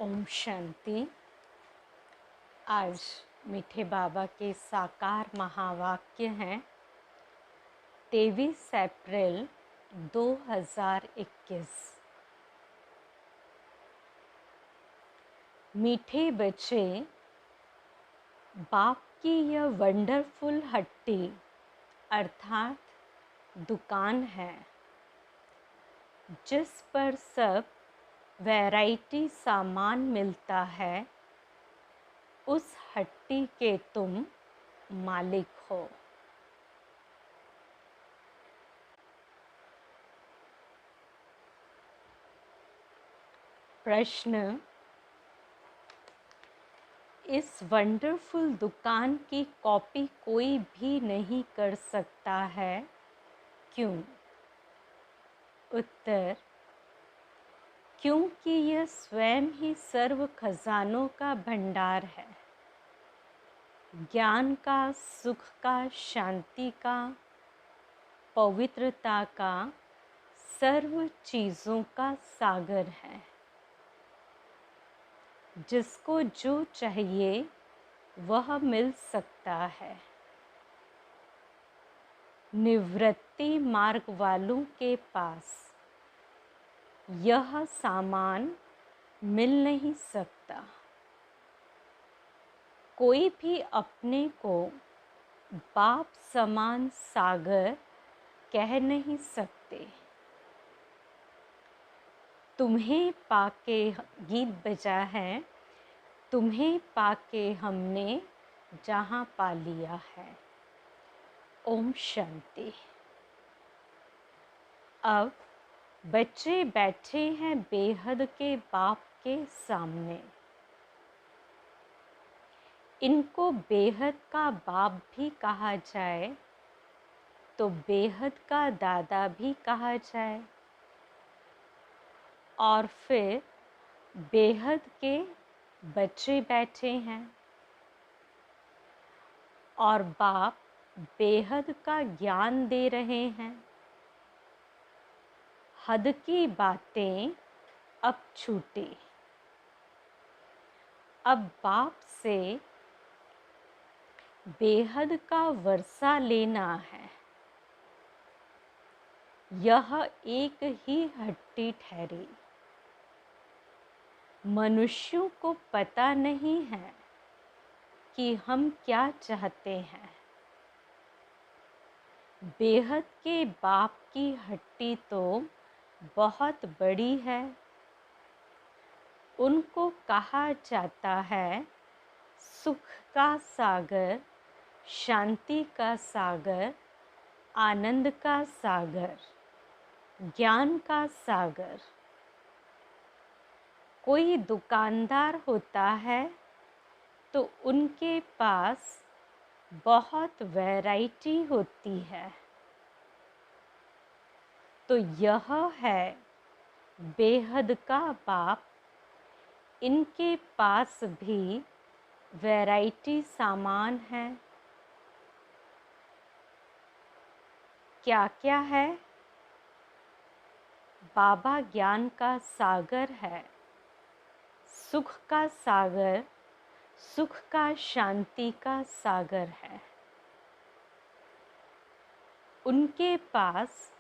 ओम शांति। आज मीठे बाबा के साकार महावाक्य हैं 23 अप्रैल 2021। मीठे बच्चे, बाप की यह वंडरफुल हट्टी अर्थात दुकान है जिस पर सब वैरायटी सामान मिलता है। उस हट्टी के तुम मालिक हो। प्रश्न: इस वंडरफुल दुकान की कॉपी कोई भी नहीं कर सकता है, क्यों? उत्तर: क्योंकि यह स्वयं ही सर्व खजानों का भंडार है। ज्ञान का, सुख का, शांति का, पवित्रता का, सर्व चीज़ों का सागर है। जिसको जो चाहिए वह मिल सकता है। निवृत्ति मार्ग वालों के पास यह सामान मिल नहीं सकता। कोई भी अपने को बाप समान सागर कह नहीं सकते। तुम्हें पाके गीत बजा है, तुम्हें पाके हमने जहाँ पा लिया है। ओम शांति। अब बच्चे बैठे हैं बेहद के बाप के सामने। इनको बेहद का बाप भी कहा जाए तो बेहद का दादा भी कहा जाए, और फिर बेहद के बच्चे बैठे हैं और बाप बेहद का ज्ञान दे रहे हैं। हद की बातें अब छूटी। अब बाप से बेहद का वर्षा लेना है। यह एक ही हट्टी ठहरी। मनुष्यों को पता नहीं है कि हम क्या चाहते हैं। बेहद के बाप की हट्टी तो बहुत बड़ी है। उनको कहा जाता है सुख का सागर, शांति का सागर, आनंद का सागर, ज्ञान का सागर। कोई दुकानदार होता है तो उनके पास बहुत वैरायटी होती है। तो यह है बेहद का बाप। इनके पास भी वैरायटी सामान है। क्या क्या है? बाबा ज्ञान का सागर है, सुख का सागर, सुख का शांति का सागर है। उनके पास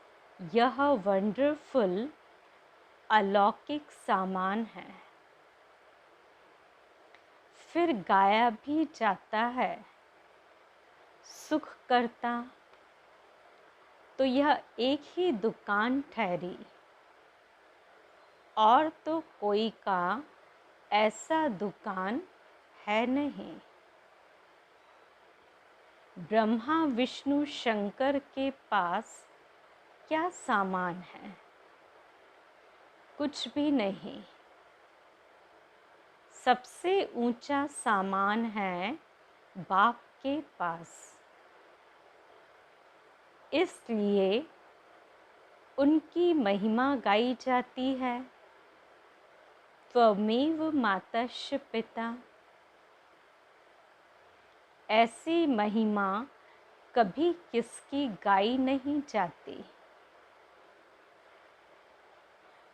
यह वंडरफुल अलौकिक सामान है। फिर गाया भी जाता है सुख करता। तो यह एक ही दुकान ठहरी, और तो कोई का ऐसा दुकान है नहीं। ब्रह्मा विष्णु शंकर के पास क्या सामान है? कुछ भी नहीं। सबसे ऊंचा सामान है बाप के पास। इसलिए उनकी महिमा गाई जाती है। त्वमेव मातश्च पिता। ऐसी महिमा कभी किसकी गाई नहीं जाती।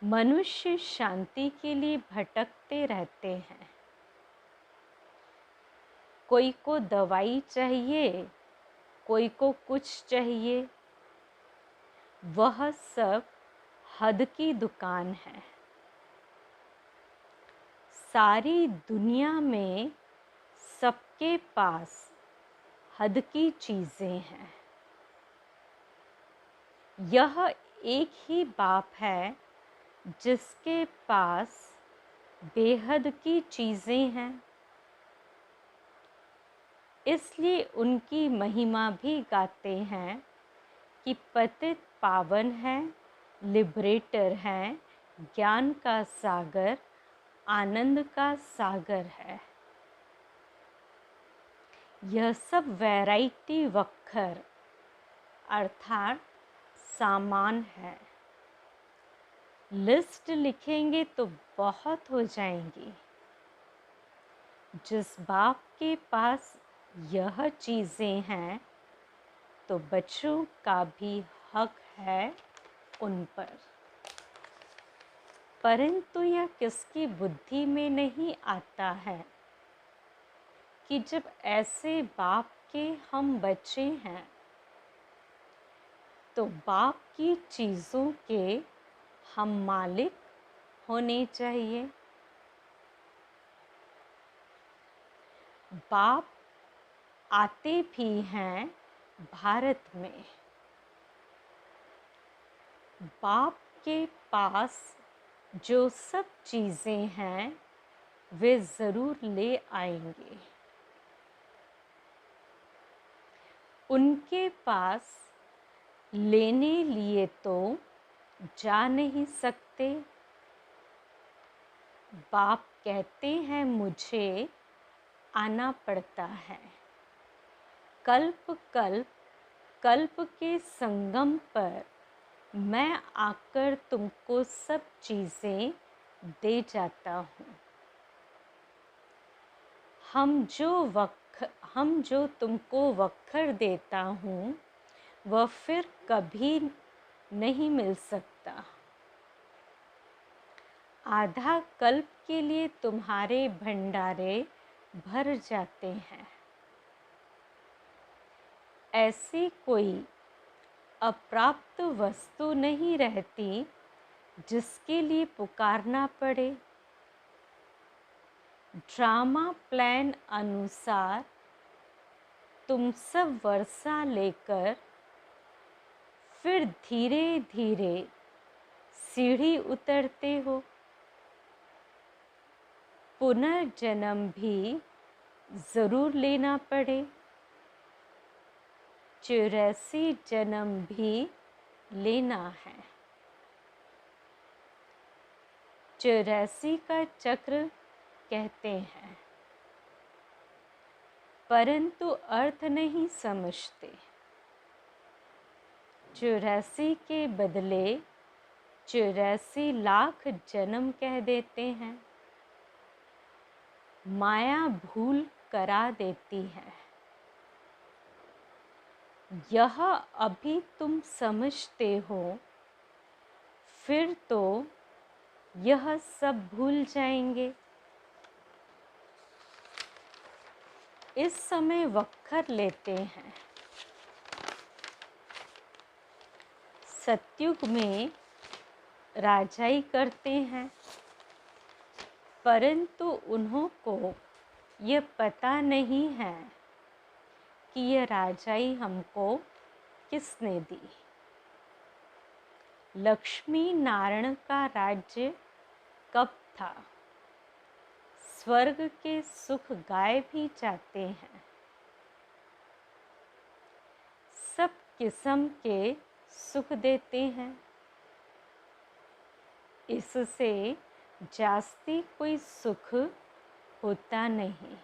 मनुष्य शांति के लिए भटकते रहते हैं। कोई को दवाई चाहिए, कोई को कुछ चाहिए। वह सब हद की दुकान है। सारी दुनिया में सबके पास हद की चीज़ें हैं। यह एक ही बाप है जिसके पास बेहद की चीज़ें हैं। इसलिए उनकी महिमा भी गाते हैं कि पतित पावन है, लिबरेटर है, ज्ञान का सागर, आनंद का सागर है। यह सब वैरायटी वक्खर अर्थात सामान है। लिस्ट लिखेंगे तो बहुत हो जाएंगी। जिस बाप के पास यह चीज़ें हैं तो बच्चों का भी हक है उन पर। परंतु यह किसकी बुद्धि में नहीं आता है कि जब ऐसे बाप के हम बच्चे हैं तो बाप की चीज़ों के हम मालिक होने चाहिए। बाप आते भी हैं भारत में। बाप के पास जो सब चीज़ें हैं वे ज़रूर ले आएंगे। उनके पास लेने लिए तो जा नहीं सकते। बाप कहते हैं मुझे आना पड़ता है। कल्प कल्प कल्प के संगम पर मैं आकर तुमको सब चीज़ें दे जाता हूँ। हम जो तुमको वक्खर देता हूँ वह फिर कभी नहीं मिल सकता। आधा कल्प के लिए तुम्हारे भंडारे भर जाते हैं। ऐसी कोई अप्राप्त वस्तु नहीं रहती जिसके लिए पुकारना पड़े। ड्रामा प्लान अनुसार तुम सब वर्षा लेकर फिर धीरे धीरे सीढ़ी उतरते हो। पुनर्जन्म भी ज़रूर लेना पड़े। 84 जन्म भी लेना है। 84 का चक्र कहते हैं, परंतु अर्थ नहीं समझते। 84 के बदले 84 लाख जन्म कह देते हैं। माया भूल करा देती है। यह अभी तुम समझते हो, फिर तो यह सब भूल जाएंगे। इस समय वक्खर लेते हैं। सतयुग में राजाई करते हैं, परंतु उन्हों को ये पता नहीं है कि यह राजाई हमको किसने दी। लक्ष्मी नारायण का राज्य कब था? स्वर्ग के सुख गाए भी जाते हैं। सब किस्म के सुख देते हैं। इससे जास्ती कोई सुख होता नहीं।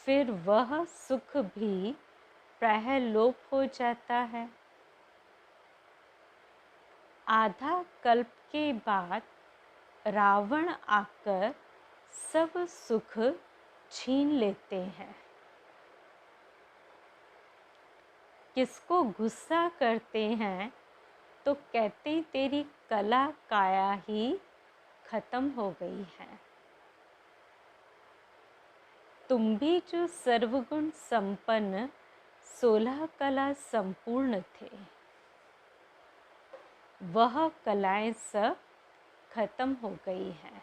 फिर वह सुख भी प्रायः लोप हो जाता है। आधा कल्प के बाद रावण आकर सब सुख छीन लेते हैं। किसको गुस्सा करते हैं तो कहते तेरी कला काया ही खत्म हो गई है। तुम भी जो सर्वगुण संपन्न 16 कला संपूर्ण थे, वह कलाएं सब खत्म हो गई हैं।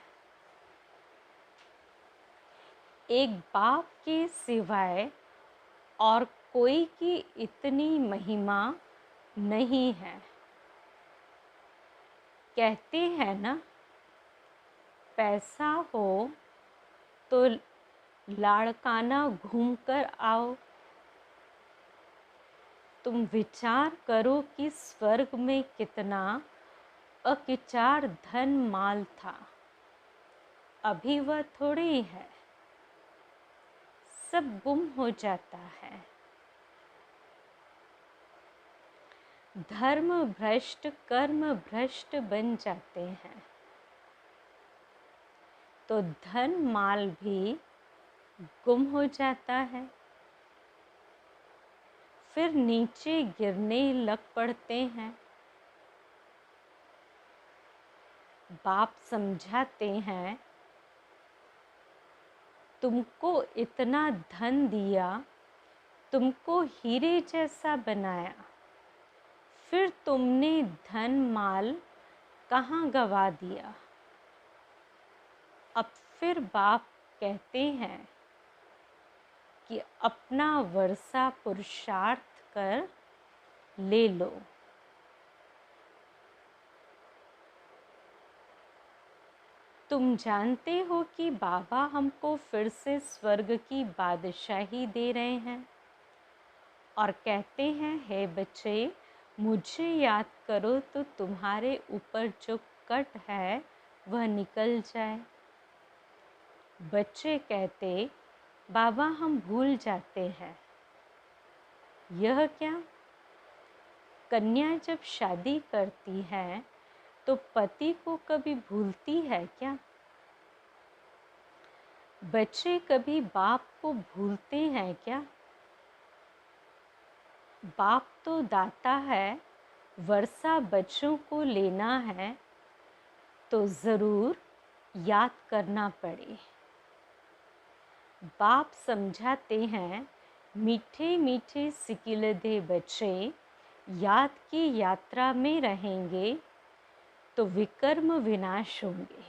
एक बाप के सिवाय और कोई की इतनी महिमा नहीं है। कहते हैं ना, पैसा हो तो लाड़काना घूम कर आओ। तुम विचार करो कि स्वर्ग में कितना अकिचार धन माल था, अभी वह थोड़ी है, सब गुम हो जाता है। धर्म भ्रष्ट कर्म भ्रष्ट बन जाते हैं, तो धन माल भी गुम हो जाता है, फिर नीचे गिरने लग पड़ते हैं। बाप समझाते हैं, तुमको इतना धन दिया, तुमको हीरे जैसा बनाया, फिर तुमने धन माल कहाँ गवा दिया। अब फिर बाप कहते हैं कि अपना वर्षा पुरुषार्थ कर ले लो। तुम जानते हो कि बाबा हमको फिर से स्वर्ग की बादशाही दे रहे हैं और कहते हैं, हे बच्चे, मुझे याद करो तो तुम्हारे ऊपर जो कट है वह निकल जाए। बच्चे कहते, बाबा हम भूल जाते हैं। यह क्या? कन्या जब शादी करती है तो पति को कभी भूलती है क्या? बच्चे कभी बाप को भूलते हैं क्या? बाप तो दाता है, वर्षा बच्चों को लेना है तो ज़रूर याद करना पड़े। बाप समझाते हैं, मीठे मीठे सिकिलधे बच्चे याद की यात्रा में रहेंगे तो विकर्म विनाश होंगे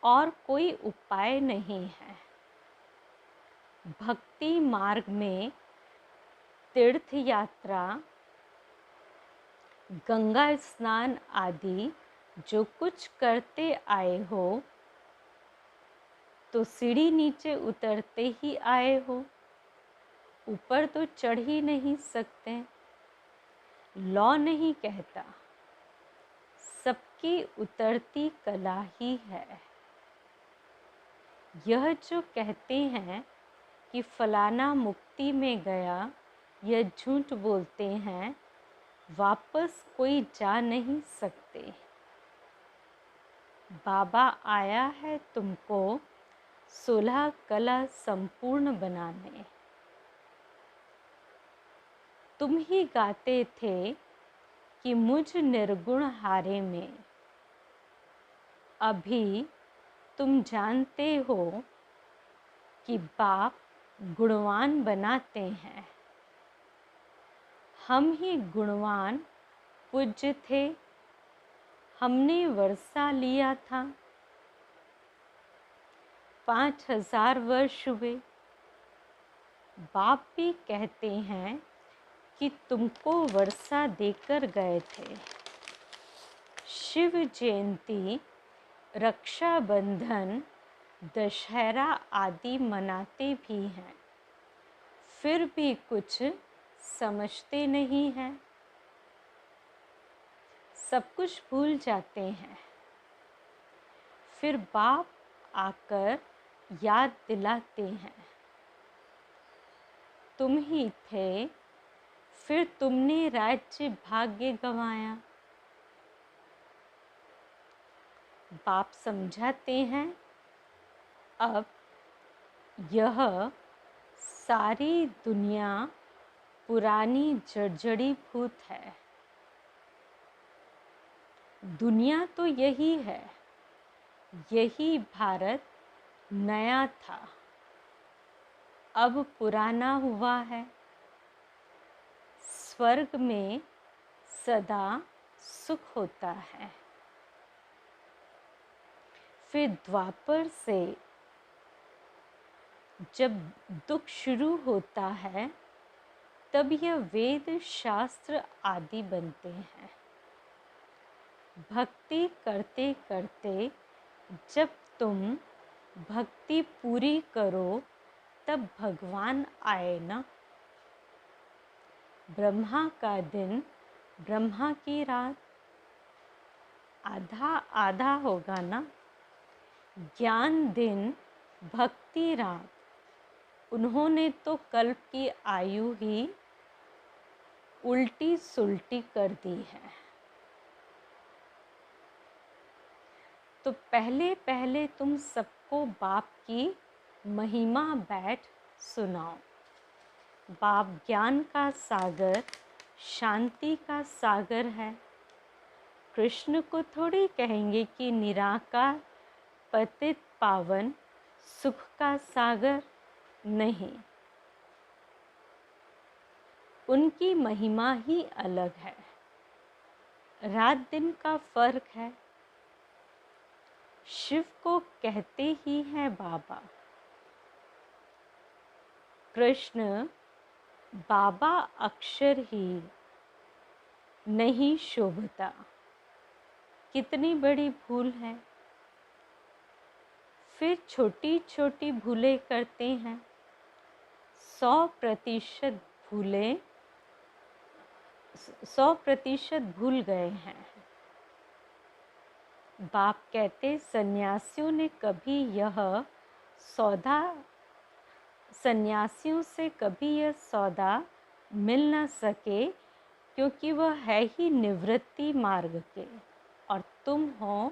और कोई उपाय नहीं है। भक्ति मार्ग में तीर्थ यात्रा, गंगा स्नान आदि जो कुछ करते आए हो तो सीढ़ी नीचे उतरते ही आए हो, ऊपर तो चढ़ ही नहीं सकते। लॉ नहीं कहता, सबकी उतरती कला ही है। यह जो कहते हैं कि फलाना मुक्ति में गया, यह झूठ बोलते हैं, वापस कोई जा नहीं सकते। बाबा आया है तुमको 16 कला संपूर्ण बनाने। तुम ही गाते थे कि मुझ निर्गुण हारे में, अभी तुम जानते हो कि बाप गुणवान बनाते हैं। हम ही गुणवान पूज्य थे, हमने वर्षा लिया था। 5000 वर्ष हुए। बाप भी कहते हैं कि तुमको वर्षा देकर गए थे। शिव जयंती, रक्षाबंधन, दशहरा आदि मनाते भी हैं, फिर भी कुछ समझते नहीं हैं, सब कुछ भूल जाते हैं। फिर बाप आकर याद दिलाते हैं, तुम ही थे, फिर तुमने राज्य भाग्य गंवाया। बाप समझाते हैं, अब यह सारी दुनिया पुरानी जर्जरी भूत है, दुनिया तो यही है, यही भारत नया था, अब पुराना हुआ है। स्वर्ग में सदा सुख होता है। फिर द्वापर से जब दुख शुरू होता है, तब यह वेद शास्त्र आदि बनते हैं। भक्ति करते करते जब तुम भक्ति पूरी करो, तब भगवान आए ना। ब्रह्मा का दिन, ब्रह्मा की रात, आधा आधा होगा ना। ज्ञान दिन, भक्ति रात। उन्होंने तो कल्प की आयु ही उल्टी सुल्टी कर दी है। तो पहले पहले तुम सबको बाप की महिमा बैठ सुनाओ। बाप ज्ञान का सागर, शांति का सागर है। कृष्ण को थोड़ी कहेंगे कि निराकार, पतित पावन, सुख का सागर, नहीं। उनकी महिमा ही अलग है। रात दिन का फर्क है। शिव को कहते ही हैं बाबा। कृष्ण बाबा अक्षर ही नहीं शोभता। कितनी बड़ी भूल है। फिर छोटी छोटी भूलें करते हैं। 100% भूलें, 100% भूल गए हैं। बाप कहते सन्यासियों ने कभी यह सौदा, सन्यासियों से कभी यह सौदा मिल न सके, क्योंकि वह है ही निवृत्ति मार्ग के और तुम हो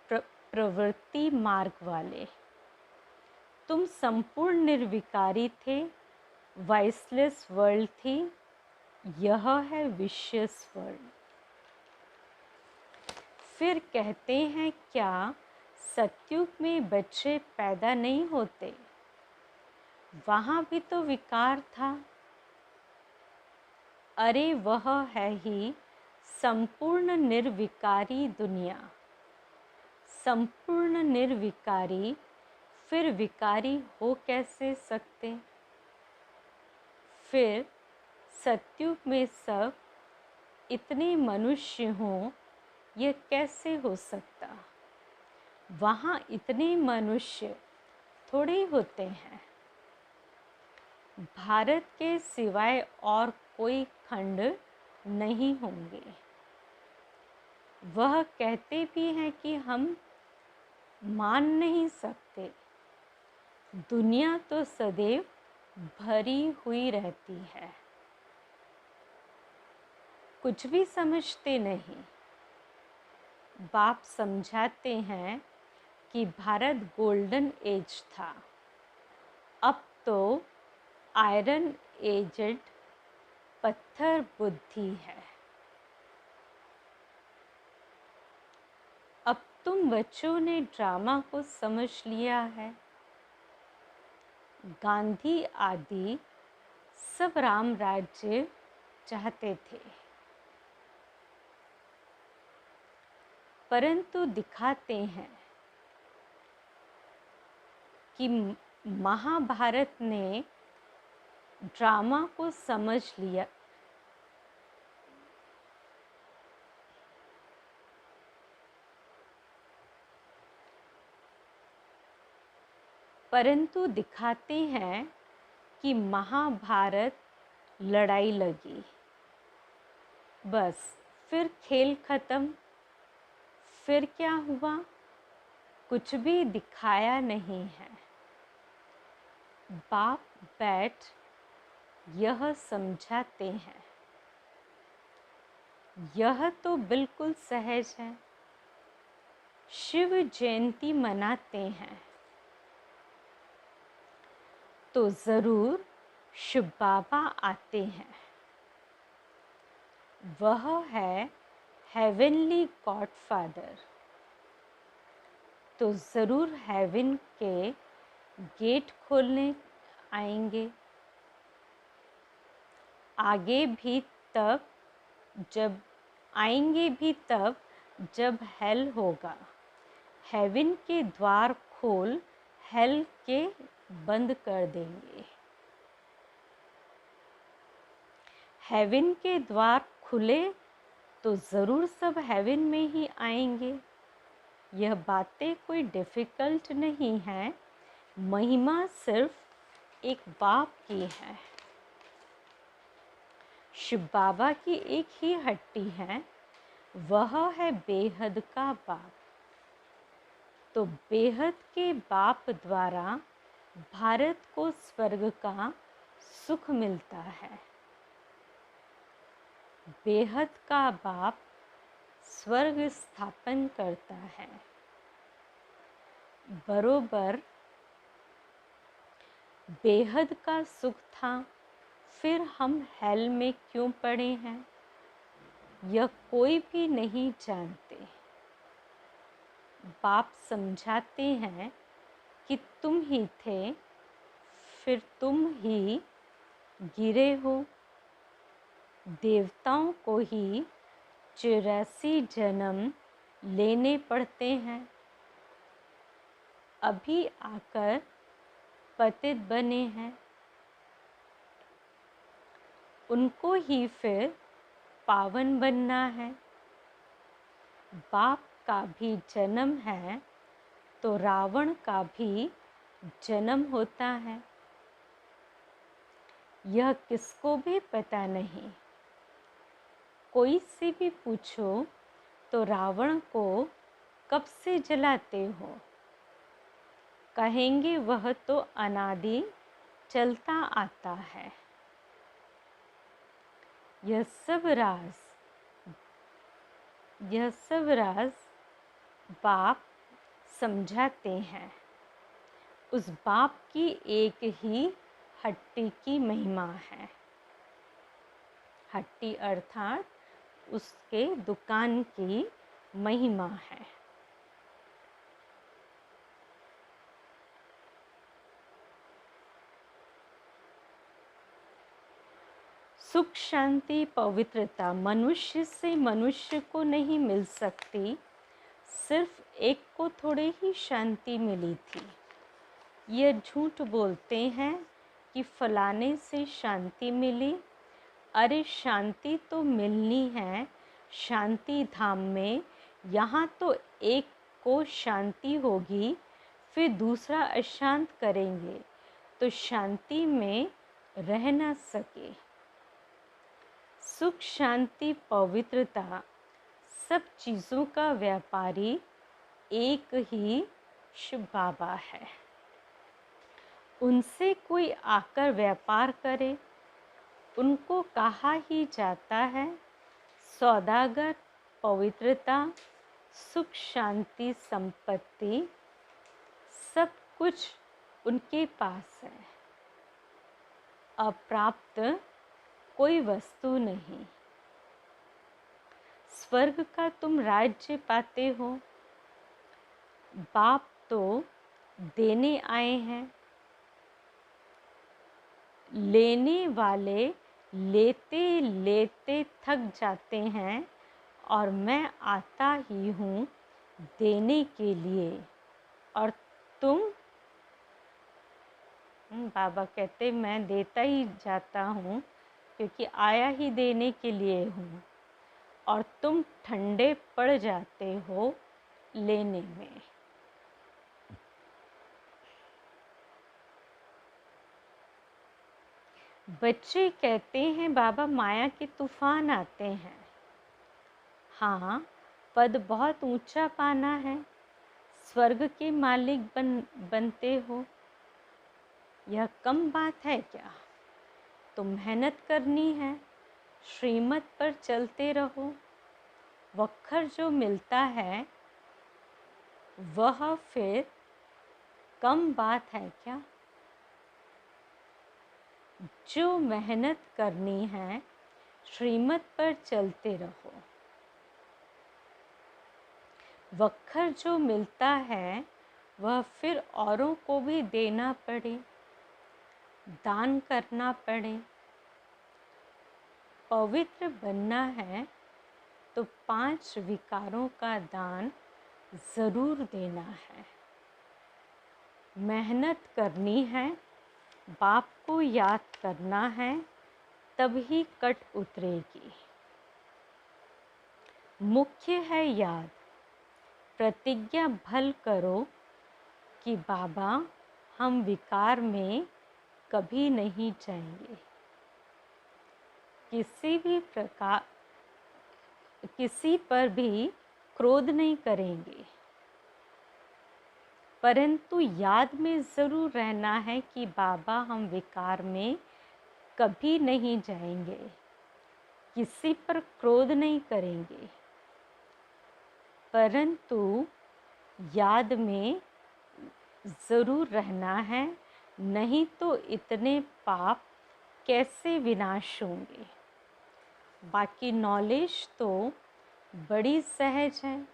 प्रवृत्ति मार्ग वाले। तुम संपूर्ण निर्विकारी थे, वाइसलेस वर्ल्ड थी, यह है विशियस वर्ल्ड। फिर कहते हैं क्या सतयुग में बच्चे पैदा नहीं होते? वहाँ भी तो विकार था। अरे वह है ही संपूर्ण निर्विकारी दुनिया। संपूर्ण निर्विकारी, फिर विकारी हो कैसे सकते? फिर सतयुग में सब इतने मनुष्य हों, यह कैसे हो सकता? वहाँ इतने मनुष्य थोड़े होते हैं। भारत के सिवाय और कोई खंड नहीं होंगे। वह कहते भी हैं कि हम मान नहीं सकते। दुनिया तो सदैव भरी हुई रहती है। कुछ भी समझते नहीं। बाप समझाते हैं कि भारत गोल्डन एज था, अब तो आयरन एजेड पत्थर बुद्धि है। अब तुम बच्चों ने ड्रामा को समझ लिया है। गांधी आदि सब राम राज्य चाहते थे, परंतु दिखाते हैं कि महाभारत ने ड्रामा को समझ लिया। परंतु दिखाते हैं कि महाभारत लड़ाई लगी, बस फिर खेल खत्म। फिर क्या हुआ? कुछ भी दिखाया नहीं है। बाप बैठ यह समझाते हैं। यह तो बिल्कुल सहज है। शिव जयंती मनाते हैं तो जरूर शिव बाबा आते हैं। वह है हेवनली गॉडफादर, तो ज़रूर हेवन के गेट खोलने आएंगे। आगे भी तब जब आएंगे भी तब जब हेल होगा। हेवन के द्वार खोल हेल के बंद कर देंगे। हेवन के द्वार खुले तो ज़रूर सब हेवन में ही आएंगे। यह बातें कोई डिफ़िकल्ट नहीं है, महिमा सिर्फ एक बाप की है। शिव बाबा की एक ही हट्टी है, वह है बेहद का बाप। तो बेहद के बाप द्वारा भारत को स्वर्ग का सुख मिलता है। बेहद का बाप स्वर्ग स्थापन करता है। बरोबर बेहद का सुख था, फिर हम हेल में क्यों पड़े हैं, यह कोई भी नहीं जानते। बाप समझाते हैं कि तुम ही थे, फिर तुम ही गिरे हो। देवताओं को ही 84 जन्म लेने पड़ते हैं, अभी आकर पतित बने हैं। उनको ही फिर पावन बनना है। बाप का भी जन्म है तो रावण का भी जन्म होता है, यह किसको भी पता नहीं। कोई से भी पूछो तो रावण को कब से जलाते हो, कहेंगे वह तो अनादि चलता आता है। यह सब राज बाप समझाते हैं। उस बाप की एक ही हट्टी की महिमा है। हट्टी अर्थात उसके दुकान की महिमा है। सुख शांति पवित्रता मनुष्य से मनुष्य को नहीं मिल सकती, सिर्फ एक को थोड़े ही शांति मिली थी। यह झूठ बोलते हैं कि फलाने से शांति मिली। अरे शांति तो मिलनी है शांति धाम में। यहाँ तो एक को शांति होगी, फिर दूसरा अशांत करेंगे तो शांति में रह न सके। सुख शांति पवित्रता सब चीज़ों का व्यापारी एक ही शिव बाबा है। उनसे कोई आकर व्यापार करे, उनको कहा ही जाता है सौदागर। पवित्रता सुख शांति संपत्ति सब कुछ उनके पास है। अप्राप्त कोई वस्तु नहीं। स्वर्ग का तुम राज्य पाते हो, बाप तो देने आए हैं। लेने वाले लेते लेते थक जाते हैं और मैं आता ही हूँ देने के लिए। और तुम बाबा कहते मैं देता ही जाता हूँ क्योंकि आया ही देने के लिए हूँ, और तुम ठंडे पड़ जाते हो लेने में। बच्चे कहते हैं बाबा माया के तूफान आते हैं। हाँ, पद बहुत ऊंचा पाना है, स्वर्ग के मालिक बनते हो, यह कम बात है क्या। तो मेहनत करनी है, श्रीमत पर चलते रहो। वक्खर जो मिलता है वह फिर कम बात है क्या। जो मेहनत करनी है श्रीमत पर चलते रहो। वक्खर जो मिलता है वह फिर औरों को भी देना पड़े, दान करना पड़े। पवित्र बनना है तो 5 विकारों का दान ज़रूर देना है। मेहनत करनी है, बाप को याद करना है, तभी कट उतरेगी। मुख्य है याद, प्रतिज्ञा भल करो कि बाबा हम विकार में कभी नहीं जाएंगे। किसी पर भी क्रोध नहीं करेंगे, परंतु याद में ज़रूर रहना है कि बाबा हम विकार में कभी नहीं जाएंगे, किसी पर क्रोध नहीं करेंगे, परंतु याद में ज़रूर रहना है, नहीं तो इतने पाप कैसे विनाश होंगे। बाकी नॉलेज तो बड़ी सहज है।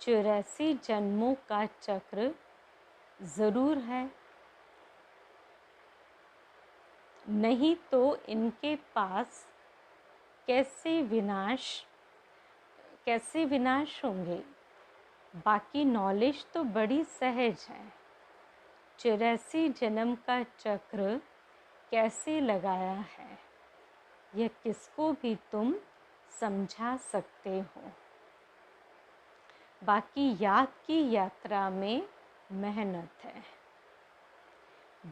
84 जन्मों का चक्र ज़रूर है, नहीं तो इनके पास कैसे विनाश होंगे। बाकी नॉलेज तो बड़ी सहज है। 84 जन्म का चक्र कैसे लगाया है, यह किसको भी तुम समझा सकते हो। बाकी याद की यात्रा में मेहनत है।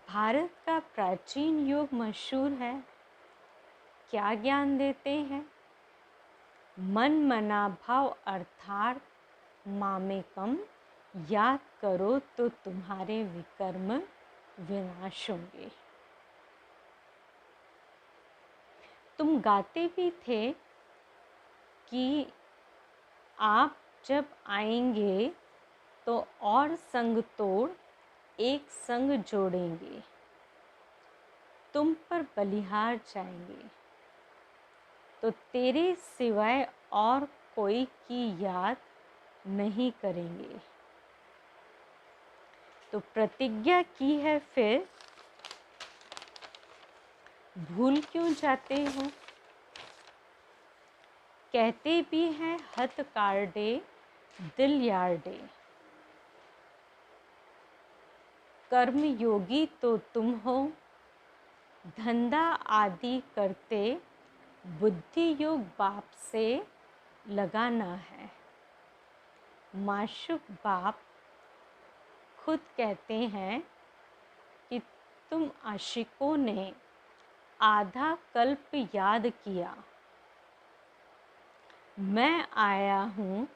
भारत का प्राचीन योग मशहूर है। क्या ज्ञान देते हैं? मन मना भाव अर्थात मामेकम याद करो तो तुम्हारे विकर्म विनाश होंगे। तुम गाते भी थे कि आप जब आएंगे तो और संग तोड़ एक संग जोड़ेंगे, तुम पर बलिहार जाएंगे तो तेरे सिवाय और कोई की याद नहीं करेंगे। तो प्रतिज्ञा की है, फिर भूल क्यों जाते हो? कहते भी हैं हथ काटे दिल यार्डे। कर्म योगी तो तुम हो, धंधा आदि करते बुद्धि योग बाप से लगाना है। माशुक बाप खुद कहते हैं कि तुम आशिकों ने आधा कल्प याद किया, मैं आया हूँ,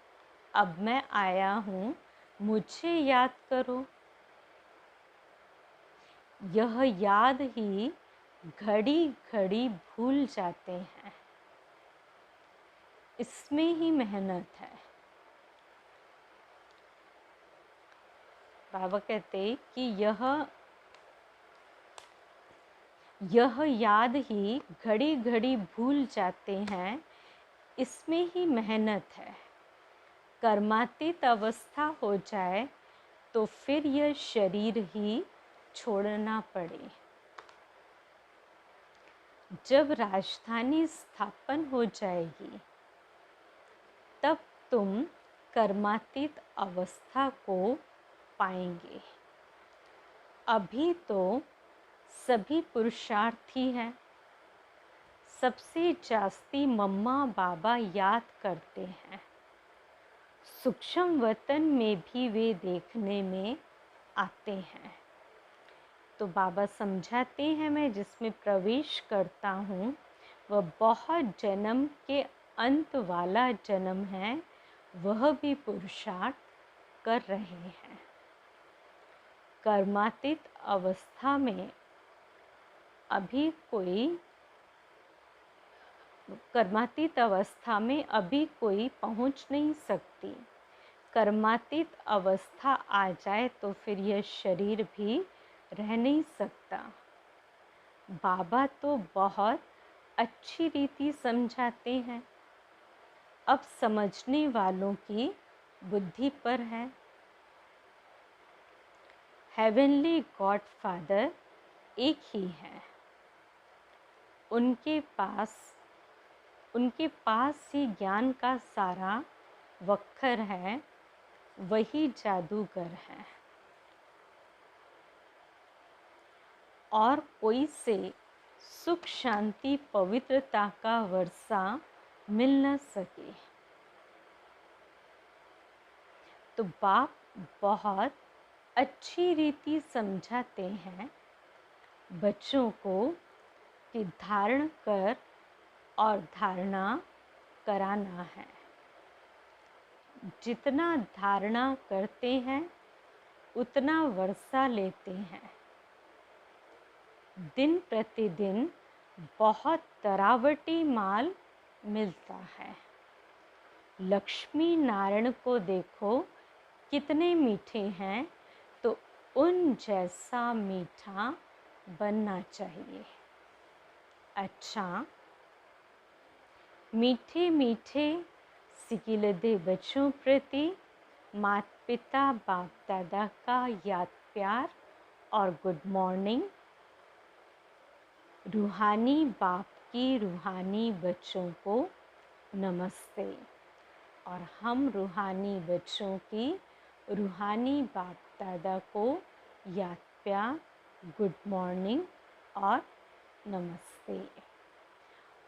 अब मैं आया हूँ, मुझे याद करो। यह याद ही घड़ी घड़ी भूल जाते हैं, इसमें ही मेहनत है। बाबा कहते कि यह याद ही घड़ी घड़ी भूल जाते हैं, इसमें ही मेहनत है। कर्मातीत अवस्था हो जाए तो फिर यह शरीर ही छोड़ना पड़े। जब राजधानी स्थापन हो जाएगी तब तुम कर्मातीत अवस्था को पाएंगे। अभी तो सभी पुरुषार्थी हैं, सबसे जास्ती मम्मा बाबा याद करते हैं। सूक्ष्म वतन में भी वे देखने में आते हैं। तो बाबा समझाते हैं, मैं जिसमें प्रवेश करता हूँ वह बहुत जन्म के अंत वाला जन्म है, वह भी पुरुषार्थ कर रहे हैं। कर्मातीत अवस्था में अभी कोई पहुँच नहीं सकती। कर्मातीत अवस्था आ जाए तो फिर यह शरीर भी रह नहीं सकता। बाबा तो बहुत अच्छी रीति समझाते हैं। अब समझने वालों की बुद्धि पर है। हेवनली गॉड फादर एक ही है। उनके पास ही ज्ञान का सारा वक्खर है, वही जादूगर है। और कोई से सुख शांति पवित्रता का वर्षा मिल न सके। तो बाप बहुत अच्छी रीति समझाते हैं बच्चों को कि धारण कर और धारणा कराना है। जितना धारणा करते हैं उतना वर्षा लेते हैं। दिन प्रतिदिन बहुत तरावटी माल मिलता है। लक्ष्मी नारायण को देखो कितने मीठे हैं, तो उन जैसा मीठा बनना चाहिए। अच्छा, मीठे मीठे सिकिलदे बच्चों प्रति माता पिता बाप दादा का याद प्यार और गुड मॉर्निंग। रूहानी बाप की रूहानी बच्चों को नमस्ते। और हम रूहानी बच्चों की रूहानी बाप दादा को याद प्यार, गुड मॉर्निंग और नमस्ते।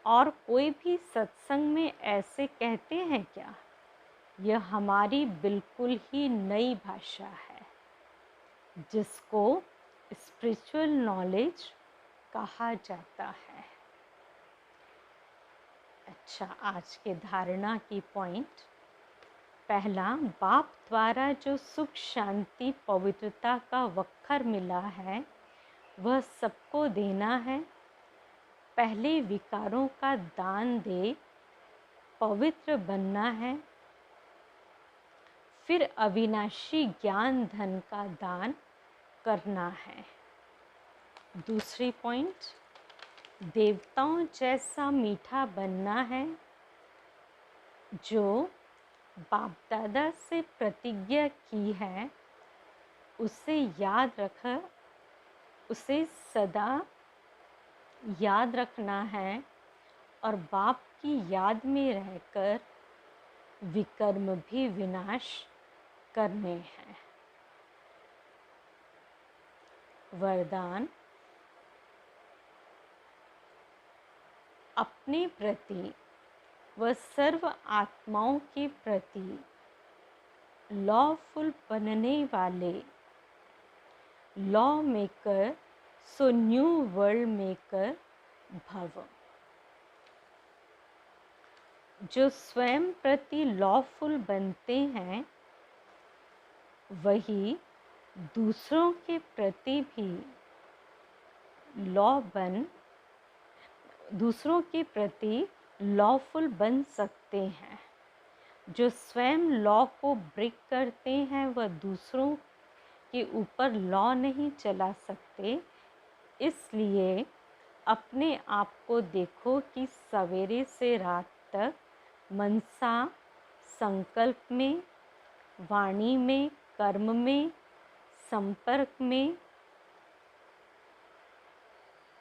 और कोई भी सत्संग में ऐसे कहते हैं क्या? यह हमारी बिल्कुल ही नई भाषा है जिसको स्पिरिचुअल नॉलेज कहा जाता है। अच्छा, आज के धारणा की पॉइंट। पहला, बाप द्वारा जो सुख शांति पवित्रता का वक्खर मिला है वह सबको देना है। पहले विकारों का दान दे पवित्र बनना है, फिर अविनाशी ज्ञान धन का दान करना है। दूसरी पॉइंट, देवताओं जैसा मीठा बनना है। जो बाप दादा से प्रतिज्ञा की है उसे उसे सदा याद रखना है और बाप की याद में रहकर विकर्म भी विनाश करने हैं। वरदान, अपने प्रति व सर्व आत्माओं के प्रति लॉफुल बनने वाले law maker so new world maker भव। जो स्वयं प्रति लॉफुल बनते हैं वही दूसरों के प्रति भी दूसरों के प्रति लॉफुल बन सकते हैं। जो स्वयं लॉ को ब्रेक करते हैं वह दूसरों के ऊपर लॉ नहीं चला सकते। इसलिए अपने आप को देखो कि सवेरे से रात तक मनसा, संकल्प में, वाणी में, कर्म में, संपर्क में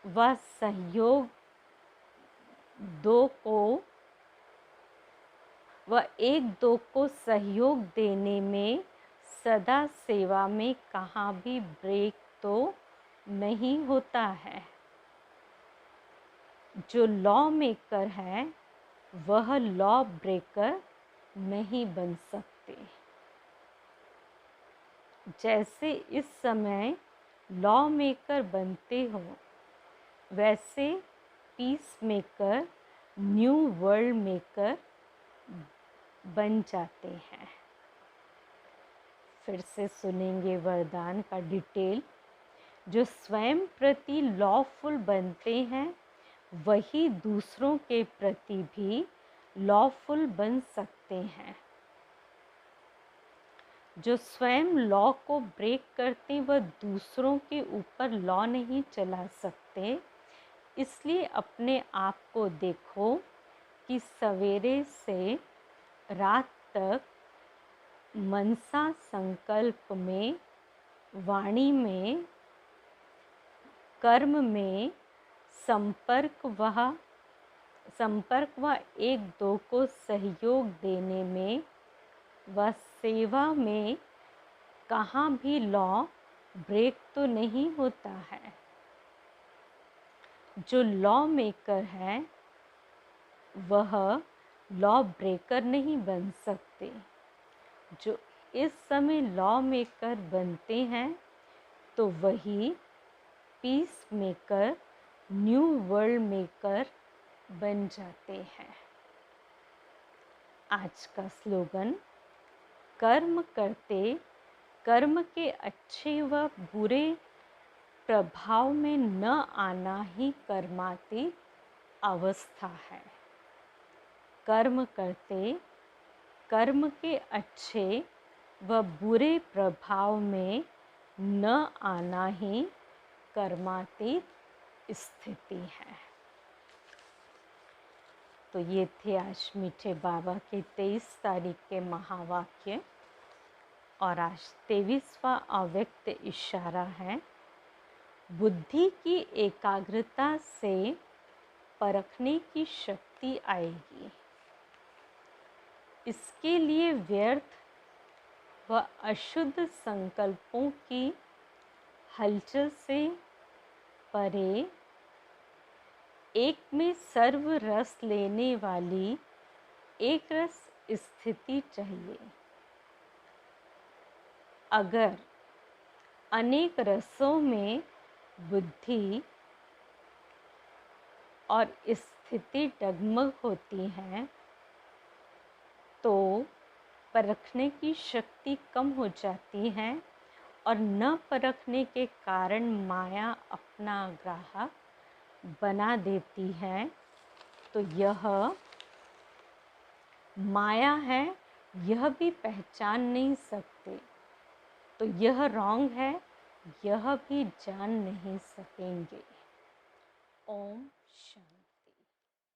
वह सहयोग एक दो को सहयोग देने में, सदा सेवा में कहाँ भी ब्रेक तो नहीं होता है। जो लॉ मेकर है वह लॉ ब्रेकर नहीं बन सकते। जैसे इस समय लॉ मेकर बनते हो वैसे peace maker, new world maker बन जाते हैं। फिर से सुनेंगे वरदान का डिटेल। जो स्वयं प्रति लॉफुल बनते हैं वही दूसरों के प्रति भी लॉफुल बन सकते हैं। जो स्वयं लॉ को ब्रेक करते वह दूसरों के ऊपर लॉ नहीं चला सकते। इसलिए अपने आप को देखो कि सवेरे से रात तक मनसा संकल्प में, वाणी में, कर्म में संपर्क व एक दो को सहयोग देने में व सेवा में कहाँ भी लॉ ब्रेक तो नहीं होता है। जो लॉ मेकर है वह लॉ ब्रेकर नहीं बन सकते। जो इस समय लॉ मेकर बनते हैं तो वही peace maker, new world maker बन जाते हैं। आज का स्लोगन, कर्म करते कर्म के अच्छे व बुरे प्रभाव में न आना ही कर्मातीत अवस्था है। कर्म करते कर्म के अच्छे व बुरे प्रभाव में न आना ही कर्मातीत स्थिति है। तो ये थे आज मीठे बाबा के 23 तारीख के महावाक्य। और आज 23वां अव्यक्त इशारा है, बुद्धि की एकाग्रता से परखने की शक्ति आएगी। इसके लिए व्यर्थ व अशुद्ध संकल्पों की हलचल से परे एक में सर्व रस लेने वाली एक रस स्थिति चाहिए। अगर अनेक रसों में बुद्धि और स्थिति डगमग होती है तो परखने की शक्ति कम हो जाती है और न परखने के कारण माया अपना ग्राहक बना देती है। तो यह माया है, यह भी पहचान नहीं सकते। तो यह रॉन्ग है, यह भी जान नहीं सकेंगे। ओम शांति।